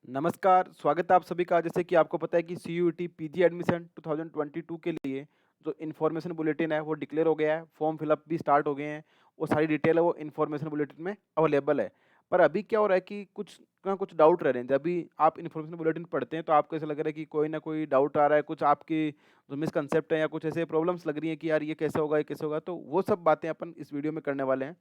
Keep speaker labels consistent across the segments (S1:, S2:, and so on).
S1: नमस्कार, स्वागत है आप सभी का। जैसे कि आपको पता है कि सीयूईटी पीजी एडमिशन 2022 के लिए जो इन्फॉर्मेशन बुलेटिन है वो डिक्लेयर हो गया है, फॉर्म फिलअप भी स्टार्ट हो गए हैं। वो सारी डिटेल है वो इन्फॉर्मेशन बुलेटिन में अवेलेबल है। पर अभी क्या हो रहा है कि कुछ ना कुछ डाउट रह रहे हैं। जब भी आप इन्फॉर्मेशन बुलेटिन पढ़ते हैं तो आपको ऐसा लग रहा है कि कोई ना कोई डाउट आ रहा है, कुछ आपकी जो मिसकंसेप्ट है या कुछ ऐसे प्रॉब्लम्स लग रही हैं कि यार ये कैसे होगा, ये कैसे होगा? तो वो सब बातें अपन इस वीडियो में करने वाले हैं।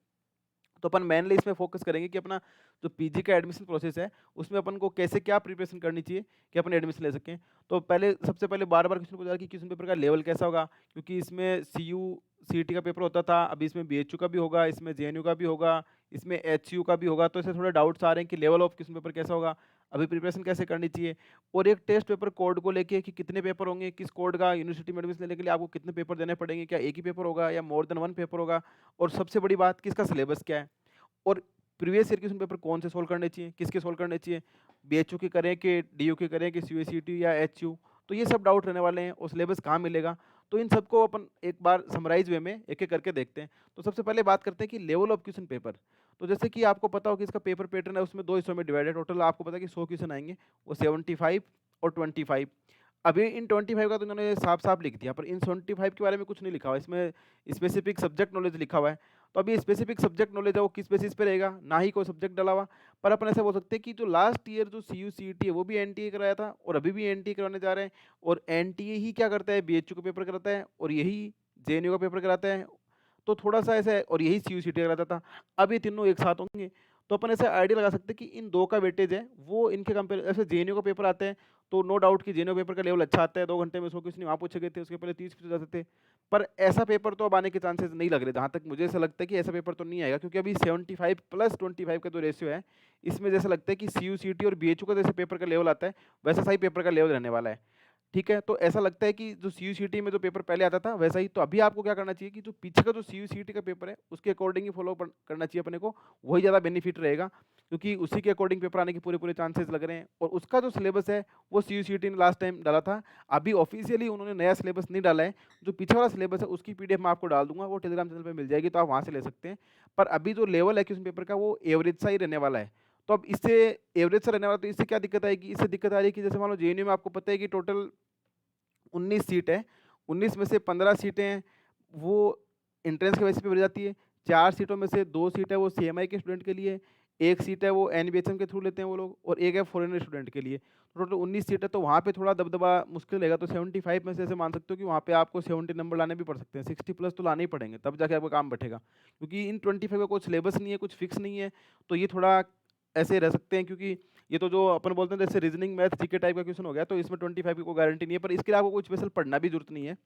S1: तो अपन मेनली इसमें फ़ोकस करेंगे कि अपना जो पीजी का एडमिशन प्रोसेस है, उसमें अपन को कैसे क्या प्रिपरेशन करनी चाहिए कि अपन एडमिशन ले सकें। तो पहले सबसे पहले बार-बार क्वेश्चन पूछा कि क्वेश्चन पेपर का लेवल कैसा होगा? क्योंकि इसमें सीयू, सीईटी का पेपर होता था, अभी इसमें बीएचयू का भी होगा, इसमें जेएनयू का भी होगा, इसमें एचयू का भी होगा। तो इससे थोड़े डाउट्स आ रहे हैं कि लेवल ऑफ क्वेश्चन पेपर कैसा होगा? अभी प्रिपरेशन कैसे करनी चाहिए? और एक टेस्ट पेपर कोड को लेके कि कितने पेपर होंगे, किस कोड का यूनिवर्सिटी में एडमिशन लेने के लिए आपको कितने पेपर देने पड़ेंगे? क्या एक ही पेपर होगा या मोर देन 1 पेपर होगा? और सबसे बड़ी बात कि इसका सिलेबस क्या है? और प्रीवियस ईयर क्वेश्चन पेपर कौन से सोल्व करने चाहिए, किसके सोल्व करने चाहिए, बीएचयू के करें कि डीयू के करें कि सीयूईसीटी या एचयू, तो ये सब डाउट रहने वाले हैं और सिलेबस कहाँ मिलेगा। तो इन सबको अपन एक बार समराइज वे में एक-एक करके देखते हैं। तो सबसे पहले बात करते हैं कि लेवल ऑफ क्वेश्चन पेपर। तो जैसे कि आपको पता हो कि इसका पेपर पैटर्न है, उसमें 2 हिस्सों में डिवाइड है। टोटल आपको पता है कि 100 क्वेश्चन आएँगे, वो 75 और 25। अभी इन 25 का तो इन्होंने साफ-साफ लिख दिया, पर इन 75 के बारे में कुछ नहीं लिखा हुआ है। इसमें स्पेसिफिक सब्जेक्ट नॉलेज लिखा हुआ है। तो अभी स्पेसिफिक सब्जेक्ट नॉलेज है वो किस बेसिस पे रहेगा? ना ही कोई सब्जेक्ट डाला हुआ। पर अपन ऐसा बोल सकते हैं कि जो लास्ट ईयर जो सीयू सीईटी है वो भी एनटीए कराया था और अभी भी एनटीए करवाने जा रहे हैं। और एनटीए ही क्या करता है, बीएचयू का पेपर कराता है और यही जेएनयू का पेपर कराता है। तो थोड़ा-सा ऐसा है और यही सीयू सीईटी कराता था। अब ये तीनों एक साथ होंगे। तो अपन ऐसे आइडिया लगा सकते हैं कि इन 2 का वेटेज है वो इनके कंपेयर, ऐसे जेएनयू का पेपर आते हैं तो नो डाउट कि जेएनयू पेपर का लेवल अच्छा आता है। 2 घंटे में 100 क्वेश्चन वहाँ पूछे गए थे, उसके पहले 30 पूछे जाते थे। पर ऐसा पेपर तो अब आने के चांसेस नहीं लग रहे, जहाँ तक मुझे ऐसा लगता है कि ऐसा पेपर तो नहीं आएगा, क्योंकि अभी 75 प्लस 25 का जो रेशियो है, इसमें जैसा लगता है कि सीयू, सीईटी और बीएचयू का जैसे पेपर का लेवल आता है, वैसा सा ही पेपर का लेवल रहने वाला है। ठीक है? तो ऐसा लगता है कि जो सीयू-सीईटी में जो पेपर पहले आता था, वैसा ही। तो अभी आपको क्या करना चाहिए कि जो पीछे का जो सीयू-सीईटी का पेपर है, उसके अकॉर्डिंग ही फ़ॉलो पन करना चाहिए अपने को, वही ज़्यादा बेनिफिट रहेगा, क्योंकि उसी के अकॉर्डिंग पेपर आने के पूरे-पूरे चांसेस लग रहे हैं। और उसका जो सिलेबस है, वो सीयू-सीईटी ने लास्ट टाइम डाला था। अभी ऑफ़िशियली उन्होंने नया सिलेबस नहीं डाला है। जो पीछे वाला सिलेबस है, उसकी पीडीएफ मैं आपको डाल दूँगा, वो टेलीग्राम चैनल पे मिल जाएगी, तो आप वहाँ से ले सकते हैं। पर अभी जो लेवल है क्वेश्चन पेपर का, वो एवरेज सा ही रहने वाला है। तो अब इससे एवरेज सा रहने वाला, तो इससे क्या दिक्कत आएगी? इससे दिक्कत आ रही है कि जैसे मान लो जेएनयू में आपको पता है कि टोटल 19 सीट है, 19 में से 15 सीटें हैं, वो एंट्रेंस के बेसिस पे भरी जाती है। 4 सीटों में से 2 सीट है वो सीएमआई के स्टूडेंट के लिए, 1 सीट है वो एनबीएचएम के थ्रू लेते हैं वो लोग, और 1 है फॉरेनर स्टूडेंट के लिए। टोटल 19 सीट है, तो वहाँ पे थोड़ा दबदबा मुश्किल रहेगा। तो 75 में से ऐसे मान सकते हो कि वहाँ पे आपको 70 नंबर लाने भी पड़ सकते हैं, 60 प्लस तो लाने ही पड़ेंगे, तब जाके आपका काम बैठेगा। क्योंकि इन 25 का कुछ सिलेबस नहीं है, कुछ फिक्स नहीं है, तो ये थोड़ा ऐसे रह सकते हैं, क्योंकि ये तो जो अपन बोलते हैं जैसे रीजनिंग, मैथ, जीके टाइप का क्वेश्चन हो गया, तो इसमें 25 की कोई गारंटी नहीं है, पर इसके लिए आपको कुछ स्पेशल पढ़ना भी जरूरत नहीं है।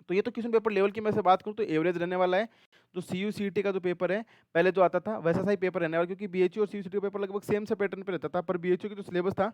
S1: तो ये तो क्वेश्चन पेपर लेवल की मैं से बात करूँ तो एवरेज रहने वाला है। जो सीयू सीईटी का जो पेपर है, पहले जो आता था वैसा सा ही पेपर रहने वाला है, क्योंकि बीएचयू और सीयू सीईटी का पेपर लगभग सेम से पैटर्न पे रहता था, पर बीएचयू का जो सिलेबस था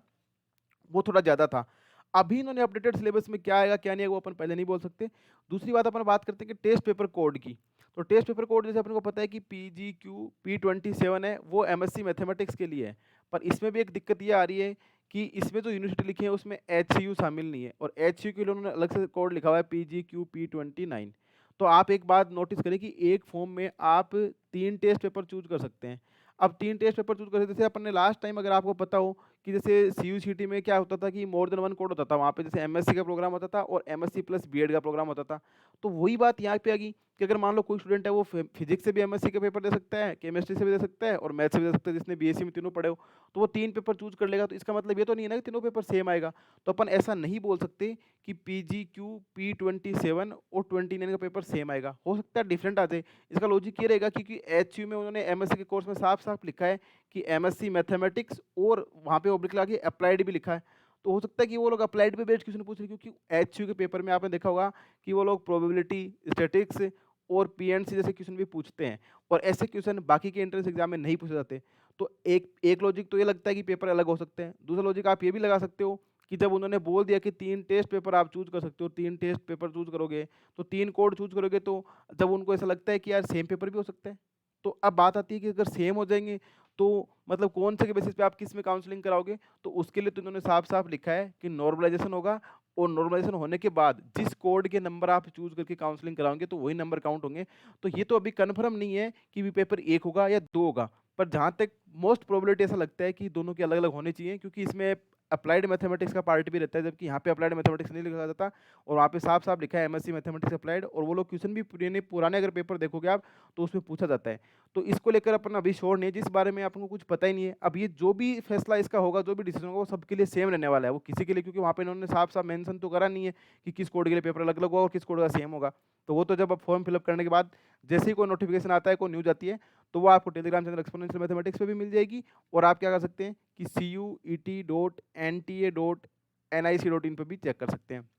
S1: वो थोड़ा ज़्यादा था। अभी इन्होंने अपडेटेड सिलेबस में क्या आएगा, क्या नहीं आएगा, वो अपन पहले नहीं बोल सकते। दूसरी बात अपन बात करते हैं कि टेस्ट पेपर कोड की। तो टेस्ट पेपर कोड जैसे अपन को पता है कि पीजीक्यू P27 है, वो एमएससी मैथमेटिक्स के लिए है। पर इसमें भी एक दिक्कत ये आ रही है कि इसमें जो यूनिवर्सिटी लिखी है उसमें एचसीयू शामिल नहीं है, और एचसीयू के लिए उन्होंने अलग से कोड लिखा हुआ है पीजीक्यू P29। तो आप एक बात नोटिस करें कि एक फॉर्म में आप 3 टेस्ट पेपर चूज़ कर सकते हैं। अब 3 टेस्ट पेपर चूज़ कर सकते हैं, जैसे अपन ने लास्ट टाइम, अगर आपको पता हो कि जैसे सीयूईटी में क्या होता था कि मोर देन 1 कोड होता था, वहाँ पे जैसे एमएससी का प्रोग्राम होता था और एमएससी प्लस बीएड का प्रोग्राम होता था। तो वही बात यहाँ पे आ गई कि अगर मान लो कोई स्टूडेंट है वो फिजिक्स से भी एमएससी का पेपर दे सकता है, केमिस्ट्री से भी दे सकता है और मैथ से भी दे सकता है, जिसने बीएससी में तीनों पढ़े हो, तो वो 3 पेपर चूज़ कर लेगा। तो इसका मतलब ये तो नहीं है ना कि तीनों पेपर सेम आएगा। तो अपन ऐसा नहीं बोल सकते कि पीजीक्यू P27 और 29 का पेपर सेम आएगा। हो सकता है डिफरेंट आ जाए। इसका लॉजिक ये रहेगा क्योंकि एचयू में उन्होंने एमएससी के कोर्स में साफ-साफ लिखा है कि एमएससी मैथमेटिक्स, और वहाँ पे ऑब्लिक लगा के अप्लाइड भी लिखा है। तो हो सकता है कि वो लोग अप्लाइड पे बेस्ड क्वेश्चन पूछ रहे हैं, क्योंकि एचयू के पेपर में आपने देखा होगा कि वो लोग प्रोबेबिलिटी, स्टैटिस्टिक्स और पीएनसी जैसे क्वेश्चन भी पूछते हैं, और ऐसे क्वेश्चन बाकी के एंट्रेंस एग्जाम में नहीं पूछे जाते। तो एक एक लॉजिक तो ये लगता है कि पेपर अलग हो सकते हैं। दूसरा लॉजिक आप ये भी लगा सकते हो कि जब उन्होंने बोल दिया कि 3 टेस्ट पेपर आप चूज़ कर सकते हो, 3 टेस्ट पेपर चूज़ करोगे, तो 3 कोड चूज़ करोगे, तो जब उनको ऐसा लगता है कि यार सेम पेपर भी हो सकते हैं। तो अब बात आती है कि अगर सेम हो जाएँगे, तो मतलब कौन से के बेसिस पे आप किस में काउंसलिंग कराओगे? तो उसके लिए तो इन्होंने साफ-साफ लिखा है कि नॉर्मलाइज़ेशन होगा, और नॉर्मलाइज़ेशन होने के बाद जिस कोड के नंबर आप चूज़ करके काउंसलिंग कराओगे, तो वही नंबर काउंट होंगे। तो ये तो अभी कन्फर्म नहीं है कि पेपर 1 होगा या 2 होगा। पर जहाँ तक मोस्ट प्रोबेबिलिटी ऐसा लगता है कि दोनों के अलग-अलग होने चाहिए, क्योंकि इसमें अप्लाइड मैथमेटिक्स का पार्ट भी रहता है, जबकि यहाँ पे अप्लाइड मैथमेटिक्स नहीं लिखा जाता और वहाँ पे साफ-साफ लिखा है एमएससी मैथमेटिक्स अप्लाइड, और वो लोग क्वेश्चन भी पुराने अगर पेपर देखोगे आप, तो उसमें पूछा जाता है। तो इसको लेकर अपन अभी श्योर नहीं है, जिस बारे में आपको कुछ पता ही नहीं है। अब ये जो भी फैसला इसका होगा, जो भी डिसीजन होगा, वो सबके लिए सेम रहने वाला है। वो किसी के लिए, क्योंकि वहाँ पे इन्होंने साफ-साफ मेंशन तो करा नहीं है कि किस कोड के लिए पेपर अलग-अलग होगा और किस कोड का सेम होगा। तो वो तो जब आप फॉर्म फिलअप करने के बाद जैसे ही कोई नोटिफिकेशन आता है, कोई न्यूज़ आती है, तो वो आपको टेलीग्राम चैनल एक्स्पोनेंशियल मैथमेटिक्स पे भी मिल जाएगी, और आप क्या कर सकते हैं कि CUET.NTA.NIC.in पे भी चेक कर सकते हैं।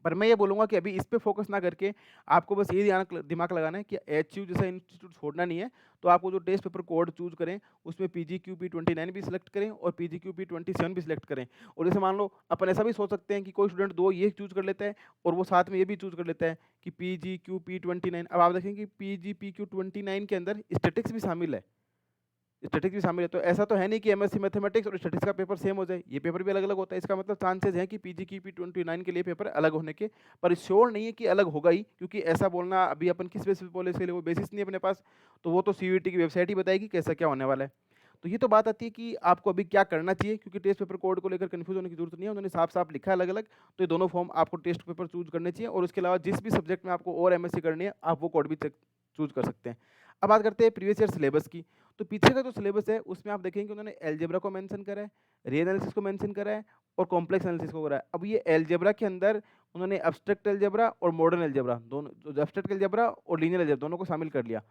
S1: पर मैं ये बोलूँगा कि अभी इस पे फोकस ना करके आपको बस ये दिमाग लगाना है कि एचयू जैसा इंस्टीट्यूट छोड़ना नहीं है। तो आपको जो टेस्ट पेपर कोड चूज़ करें, उसमें PGQP29 भी सिलेक्ट करें और PGQP27 भी सिलेक्ट करें। और जैसे मान लो अपन ऐसा भी सोच सकते हैं कि कोई स्टूडेंट 2 ये चूज़ कर लेता है और वो साथ में ये भी चूज़ कर लेता है कि PGQP29। अब आप देखें कि PGPQ29 के अंदर स्टैटिक्स भी शामिल है। स्टैटिक्स भी शामिल है, तो ऐसा तो है नहीं कि एमएससी मैथमेटिक्स और स्टैटिक्स का पेपर सेम हो जाए, ये पेपर भी अलग-अलग होता है। इसका मतलब चांसेस हैं कि PGQP29 के लिए पेपर अलग होने के, पर श्योर नहीं है कि अलग होगा ही, क्योंकि ऐसा बोलना अभी अपन किस बेसिस पे बोले, इसके लिए वो बेसिस नहीं है अपने पास, तो वो तो सीयूईटी की वेबसाइट ही बताएगी कैसा क्या होने वाला है। तो ये तो बात आती है कि आपको अभी क्या करना चाहिए, क्योंकि टेस्ट पेपर कोड को लेकर कन्फ्यूज होने की जरूरत नहीं है, उन्होंने साफ-साफ लिखा है अलग-अलग। तो ये दोनों फॉर्म आपको टेस्ट पेपर चूज़ करने चाहिए, और उसके अलावा जिस भी सब्जेक्ट में आपको और एमएससी करनी है, आप वो कोड भी चूज़ कर सकते हैं। अब बात करते हैं प्रीवियस ईयर सिलेबस की। तो पीछे का जो सिलेबस है उसमें आप देखेंगे उन्होंने अलजेब्रा को मेंशन करा है, रे एनालिसिस को मेंशन करा है और कॉम्प्लेक्स एनालिसिस को करा है। अब ये अलजेब्रा के अंदर उन्होंने एब्स्ट्रैक्ट अलजेब्रा और मॉडर्न अलजेब्रा दोनों, जो एब्स्ट्रैक्ट अलजेब्रा और लीनियर अलजेब्रा दोनों को शामिल कर लिया।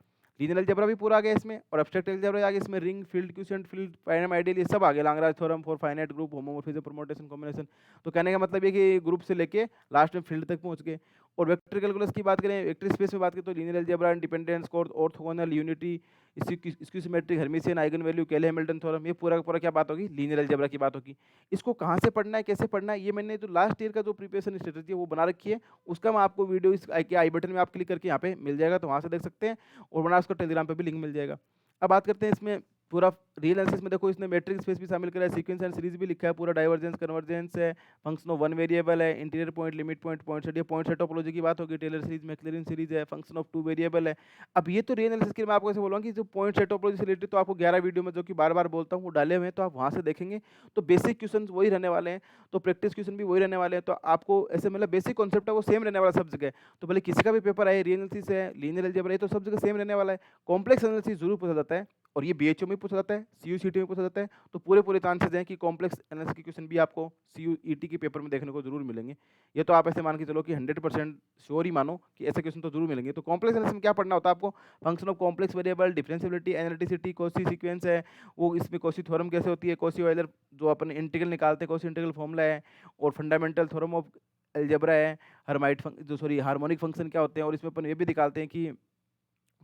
S1: लीनियर अलजेब्रा भी पूरा आ गया इसमें, और एब्स्ट्रैक्ट अलजेब्रा आ गया इसमें। Ring, field, quotient field, prime ideal, ये सब आ गया। Lagrange theorem for finite group, homomorphism, permutation, combination. तो कहने का मतलब ये कि ग्रुप से लेके लास्ट में फील्ड तक पहुंच गए। और वेक्टर कैलकुलस की बात करें, वेक्टर स्पेस में बात करें, तो linear algebra, independence, orthogonal, unity, skew Hermitian, eigen value, Cayley Hamilton theorem, ये पूरा का पूरा क्या बात होगी, लीनियर अलजेब्रा की बात होगी। इसको कहाँ से पढ़ना है, कैसे पढ़ना है, ये मैंने जो लास्ट ईयर का जो प्रिपरेशन स्ट्रेटजी है वो बना रखी है। उसका मैं आपको वीडियो इस आई बटन में आप क्लिक करके यहाँ पे मिल जाएगा, तो वहाँ से देख सकते हैं, और वरना उसका टेलीग्राम पे भी लिंक मिल जाएगा। अब बात करते हैं इसमें पूरा रियल एनालिसिस में। देखो इसने मैट्रिक्स स्पेस भी शामिल करा है, सीक्वेंस एंड सीरीज भी लिखा है, पूरा डाइवर्जेंस, कन्वर्जेंस है, फंक्शन ऑफ वन वेरिएबल है, interior point, limit point, point set, ये पॉइंट सेट टोपोलॉजी की बात होगी, टेलर सीरीज, मैक्लैरिन सीरीज है, फंक्शन ऑफ टू वेरिएबल है। अब ये तो रियल एनालिसिस के लिए मैं आपको ऐसे बोलूँगा कि जो पॉइंट सेट टोपोलॉजी से रिलेटेड तो आपको 11 वीडियो में, जो कि बार बार बोलता हूँ, वो डाले हुए हैं, तो आप वहाँ से देखेंगे। तो बेसिक क्वेश्चन वही रहने वाले हैं, तो प्रैक्टिस क्वेश्चन भी वही रहने वाले हैं। तो आपको ऐसे मतलब बेसिक कॉन्सेप्ट है वो सेम रहने वाला सब जगह। तो भले किसी का भी पेपर आए, रियल एनालिसिस है, लीनियर अलजेब्रा है, तो सब जगह सेम रहने वाला है। कॉम्प्लेक्स एनालिसिस जरूर पूछा जाता है, और ये बीएचओ में पूछा जाता है, सीयूसीटी में पूछा जाता है। तो पूरे चांसेस हैं कि कॉम्प्लेक्स एनालिसिस के क्वेश्चन भी आपको सीयूईटी के पेपर में देखने को जरूर मिलेंगे। ये तो आप ऐसे मान के चलो कि 100% श्योर ही मानो कि ऐसे क्वेश्चन तो जरूर मिलेंगे। तो कॉम्प्लेक्स एनालिसिस में क्या पढ़ना होता है आपको, function of complex variable, differentiability, analyticity, Cauchy sequence है, वो इसमें कॉची थ्योरम कैसे होती है, कॉची ऑयलर जो अपन इंटीग्रल निकालते हैं, कॉची इंटीग्रल फॉर्मूला है, और फंडामेंटल थ्योरम ऑफ अलजेब्रा है, हार्मोनिक फंक्शन क्या होते हैं, और इसमें अपन ये भी निकालते हैं कि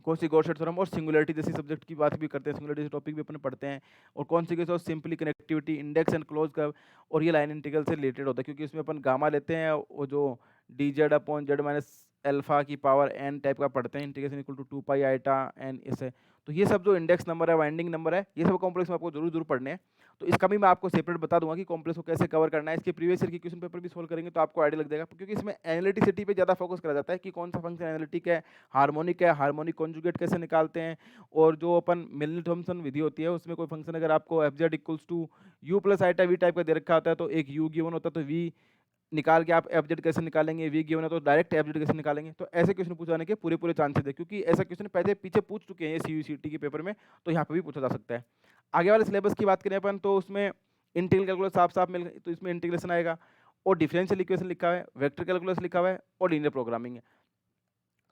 S1: कौन-सी गॉस-सेट थ्योरम, और सिंगुलैरिटी जैसी सब्जेक्ट की बात भी करते हैं, सिंगुलैरिटी टॉपिक भी अपन पढ़ते हैं, और consequence of simply connectivity, index and close curve, और ये लाइन इंटीग्रल से रिलेटेड होता है, क्योंकि इसमें अपन गामा लेते हैं, वो जो dz upon z minus alpha की पावर n टाइप का पढ़ते हैं, integration equal to 2 pi iota n ऐसे। तो ये सब जो इंडेक्स नंबर है, वाइंडिंग नंबर है, ये सब कॉम्प्लेक्स में आपको जरूर पढ़ने हैं। तो इसका भी मैं आपको सेपरेट बता दूंगा कि कॉम्प्लेक्स को कैसे कवर करना है। इसके प्रीवियस ईयर के क्वेश्चन पेपर भी सोल्व करेंगे तो आपको आइडिया लग जाएगा, क्योंकि इसमें एनालिटिसिटी पे ज़्यादा फोकस करा जाता है कि कौन सा फंक्शन एनालिटिक है, हार्मोनिक कॉन्जुगेट कैसे निकालते हैं, और जो अपन मिलनी थॉमसन विधि होती है उसमें कोई फंक्शन अगर आपको f z equals to u plus iota v type का दे रखा होता है, तो एक यू गिवन होता है, तो वी निकाल के आप एफ जेड कैसे निकालेंगे, वी गिवन है तो डायरेक्ट एफ जेड कैसे निकालेंगे। तो ऐसे क्वेश्चन पूछाने के पूरे चांसेस है, क्योंकि ऐसा क्वेश्चन पहले पीछे पूछ चुके हैं ये सीयूसीटी के पेपर में, तो यहाँ पे भी पूछा जा सकता है। आगे वाले सिलेबस की बात करें अपन, तो उसमें इंटीग्रल कैलकुलस साफ मिल गई, तो इसमें इंटीग्रेशन आएगा, और डिफरेंशियल इक्वेशन लिखा है, वेक्टर कैलकुलस लिखा हुआ है, और लीनियर प्रोग्रामिंग है।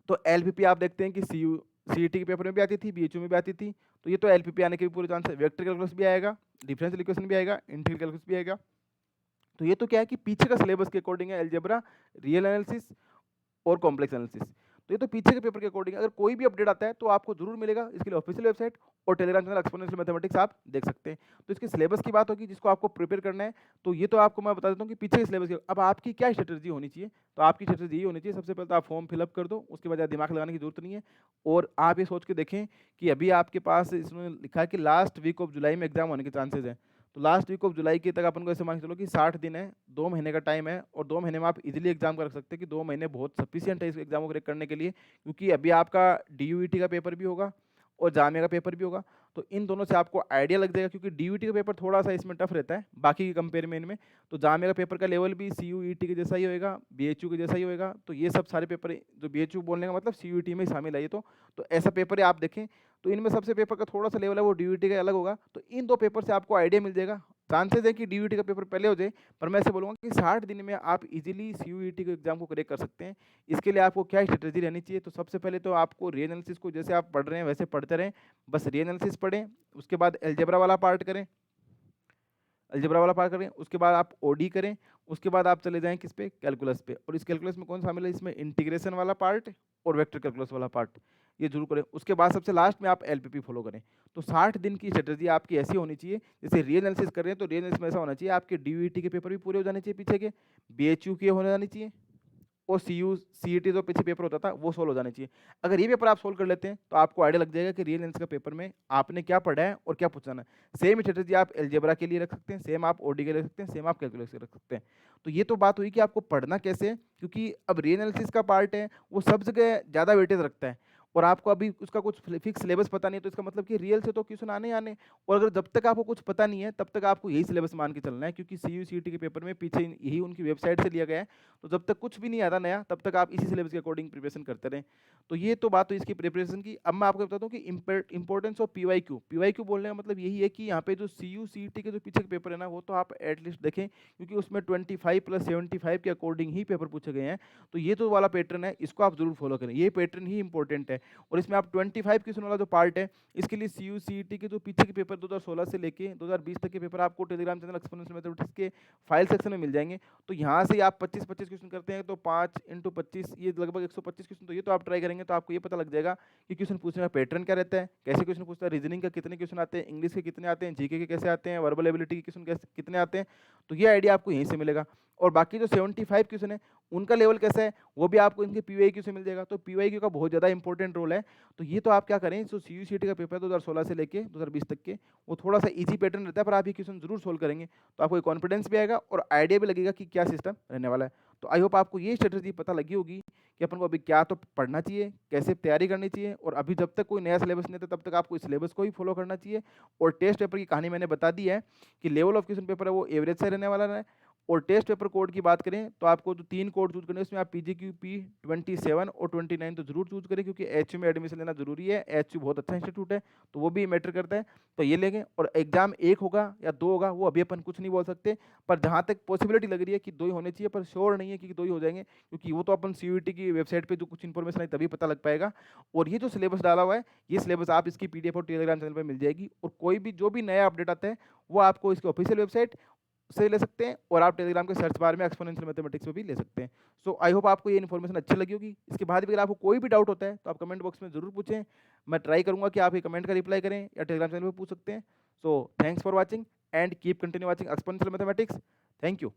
S1: तो एलपीपी आप देखते हैं कि सीईटी के पेपर में भी आती थी, बीएचयू में भी आती थी, तो ये तो एलपीपी आने के भी पूरे चांस है। वेक्टर कैलकुलस भी आएगा, डिफरेंशियल इक्वेशन भी आएगा, इंटीग्रल कैलकुलस भी आएगा। तो ये तो क्या है कि पीछे का सिलेबस के अकॉर्डिंग है, अलजेब्रा, रियल एनालिसिस और कॉम्प्लेक्स एनालिसिस। तो ये तो पीछे के पेपर के अकॉर्डिंग। अगर कोई भी अपडेट आता है तो आपको जरूर मिलेगा। इसके लिए ऑफिशियल वेबसाइट और टेलीग्राम चैनल एक्सपोनेंशियल मैथमेटिक्स आप देख सकते हैं। तो इसके सिलेबस की बात होगी जिसको आपको प्रिपेयर करना है, तो ये तो आपको मैं बता देता हूँ कि पीछे के सिलेबस की। अब आपकी क्या स्ट्रेटजी होनी चाहिए, तो आपकी स्ट्रेटजी ये होनी चाहिए, सबसे पहले तो आप फॉर्म फिलअप कर दो, उसके बाद ज़्यादा दिमाग लगाने की जरूरत नहीं है। और आप ये सोच के देखें कि अभी आपके पास इसमें लिखा है कि लास्ट वीक ऑफ जुलाई में एग्जाम होने के चांसेस हैं। तो लास्ट वीक ऑफ जुलाई के तक अपन को ऐसे मान के चलो कि 60 दिन है, 2 महीने का टाइम है, और 2 महीने में आप इजीली एग्जाम कर सकते हैं कि 2 महीने बहुत सफिशिएंट है इस एग्जाम को क्रैक करने के लिए, क्योंकि अभी आपका डीयूईटी का पेपर भी होगा और जामिया का पेपर भी होगा। तो इन दोनों से आपको आइडिया लग जाएगा, क्योंकि डीयूटी का पेपर थोड़ा-सा इसमें टफ रहता है बाकी के कंपेयर में इनमें। तो जामिया का पेपर का लेवल भी सीयूईटी के जैसा ही होएगा, बीएचयू के जैसा ही होएगा। तो ये सब सारे पेपर, जो बीएचयू बोलने का मतलब सीयूईटी में ही शामिल है ये तो ऐसा पेपर है आप देखें। तो इनमें सबसे पेपर का थोड़ा-सा लेवल है वो डीयूटी का अलग होगा। तो इन 2 पेपर से आपको आइडिया मिल जाएगा। चांसेस है कि डीयूटी का पेपर पहले हो जाए, पर मैं ऐसे बोलूँगा कि 60 दिन में आप इजीली सीयूईटी के एग्ज़ाम को क्रैक कर सकते हैं। इसके लिए आपको क्या स्ट्रैटेजी रहनी चाहिए, तो सबसे पहले तो आपको री एनालिसिस को जैसे आप पढ़ रहे हैं वैसे पढ़ते रहें, बस री एनालिसिस पढ़ें, उसके बाद अलजेब्रा वाला पार्ट करें, अलजेब्रा वाला पार्ट करें, उसके बाद आप ओडी करें, उसके बाद आप चले जाएँ किस पे, कैलकुलस पे। और इस कैलकुलस में कौन शामिल है, इसमें इंटीग्रेशन वाला पार्ट और वेक्टर कैलकुलस वाला पार्ट, ये जरूर करें। उसके बाद सबसे लास्ट में आप एलपीपी फॉलो करें। तो 60 दिन की स्ट्रेटजी आपकी ऐसी होनी चाहिए, जैसे री एनालिसिस कर रहे हैं तो री एनालिसिस में ऐसा होना चाहिए, आपके डीयूईटी के पेपर भी पूरे हो जाने चाहिए पीछे के, बीएचयू के होने जाने चाहिए, और सीईटी जो पीछे पेपर होता था वो सोल्व हो जाने चाहिए। अगर ये पेपर आप सोल्व कर लेते हैं तो आपको आइडिया लग जाएगा कि रियल एनालिसिस का पेपर में आपने क्या पढ़ा है और क्या पूछना है। सेम स्ट्रेटजी आप अलजेब्रा के लिए रख सकते हैं, सेम आप ओडी के लिए रख सकते हैं, सेम आप कैलकुलस के लिए रख सकते हैं। तो ये तो बात हुई कि आपको पढ़ना कैसे है, क्योंकि अब रियल एनालिसिस का पार्ट है वो सब जगह ज़्यादा वेटेज रखता है, और आपको अभी उसका कुछ फिक्स सिलेबस पता नहीं है, तो इसका मतलब कि रियल से तो क्वेश्चन आने ही आने। और अगर जब तक आपको कुछ पता नहीं है तब तक आपको यही सिलेबस मान के चलना है, क्योंकि सीयूईटी के पेपर में पीछे यही उनकी वेबसाइट से लिया गया है। तो जब तक कुछ भी नहीं आता नया, तब तक आप इसी सिलेबस के अकॉर्डिंग प्रिपरेशन करते रहें। तो ये तो बात हुई इसकी प्रिपरेशन की। अब मैं आपको बताता हूँ कि इंपॉर्टेंस ऑफ पीवाईक्यू। पीवाईक्यू बोलने का मतलब यही है कि यहाँ पे जो सीयूईटी के जो पीछे के पेपर है ना, वो तो आप एटलीस्ट देखें, क्योंकि उसमें 25 + 75 के अकॉर्डिंग ही पेपर पूछे गए हैं। तो ये तो वाला पैटर्न है, इसको आप जरूर फॉलो करें, ये पैटर्न ही इंपॉर्टेंट है। और इसमें आप 25 क्वेश्चन वाला जो पार्ट है, इसके लिए सीयूईटी के जो पीछे के पेपर 2016 से लेके 2020 तक के पेपर आपको टेलीग्राम चैनल एक्सपोनेंशियल मैथमेटिक्स के फाइल सेक्शन में मिल जाएंगे। तो यहाँ से आप 25-25 क्वेश्चन करते हैं तो 5 × 25 ये लगभग 125 क्वेश्चन, तो ये तो आप ट्राई करेंगे तो आपको ये पता लग जाएगा कि क्वेश्चन पूछने का पैटर्न क्या रहता है, कैसे क्वेश्चन पूछता है, रीजनिंग का कितने क्वेश्चन आते हैं, इंग्लिश के कितने आते हैं, जीके के कैसे आते हैं, वर्बल एबिलिटी के क्वेश्चन कितने आते हैं। तो ये आइडिया आपको यहीं से मिलेगा। और बाकी जो 75 क्वेश्चन है उनका लेवल कैसा है वो भी आपको इनके पीवाईक्यू से मिल जाएगा। तो पीवाईक्यू का बहुत ज़्यादा इंपॉर्टेंट रोल है। तो ये तो आप क्या करें, जो सीयूईटी का पेपर 2016 से लेके 2020 तक के, वो थोड़ा सा इजी पैटर्न रहता है, पर आप ये क्वेश्चन जरूर सोल्व करेंगे तो आपको कॉन्फिडेंस भी आएगा और आइडिया भी लगेगा कि क्या सिस्टम रहने वाला है। तो आई होप आपको ये स्ट्रेटजी पता लगी होगी कि अपन को अभी क्या तो पढ़ना चाहिए, कैसे तैयारी करनी चाहिए, और अभी जब तक कोई नया सिलेबस नहीं आता तब तक आपको इस सिलेबस को ही फॉलो करना चाहिए। और टेस्ट पेपर की कहानी मैंने बता दी है कि लेवल ऑफ क्वेश्चन पेपर है वो एवरेज से रहने वाला है। और टेस्ट पेपर कोड की बात करें तो आपको जो 3 कोड चूज करने हैं उसमें आप PGQP 27 और 29 तो जरूर चूज करें, क्योंकि एचयू में एडमिशन लेना जरूरी है। एचयू बहुत अच्छा इंस्टीट्यूट है तो वो भी मैटर करता है, तो ये लेंगे। और एग्जाम 1 होगा या 2 होगा वो अभी अपन कुछ नहीं बोल सकते, पर जहाँ तक पॉसिबिलिटी लग रही है कि 2 ही होने चाहिए, पर श्योर नहीं है कि 2 ही हो जाएंगे, क्योंकि वो तो अपन सीयूईटी की वेबसाइट पर जो कुछ इन्फॉर्मेशन है तभी पता लग पाएगा। और ये जो सिलेबस डाला हुआ है, ये सिलेबस आप इसकी PDF और टेलीग्राम चैनल पर मिल जाएगी। और कोई भी जो भी नया अपडेट आता है वो आपको इसकी ऑफिशियल वेबसाइट से ले सकते हैं, और आप टेलीग्राम के सर्च बार में एक्सपोनेंशियल मैथमेटिक्स पे भी ले सकते हैं। सो आई होप आपको ये इन्फॉर्मेशन अच्छी लगी होगी। इसके बाद भी अगर आपको कोई भी डाउट होता है तो आप कमेंट बॉक्स में जरूर पूछें, मैं ट्राई करूंगा कि आप ये कमेंट का रिप्लाई करें या टेलीग्राम चैनल पर पूछ सकते हैं। So thanks for watching and keep continue watching exponential mathematics. Thank you.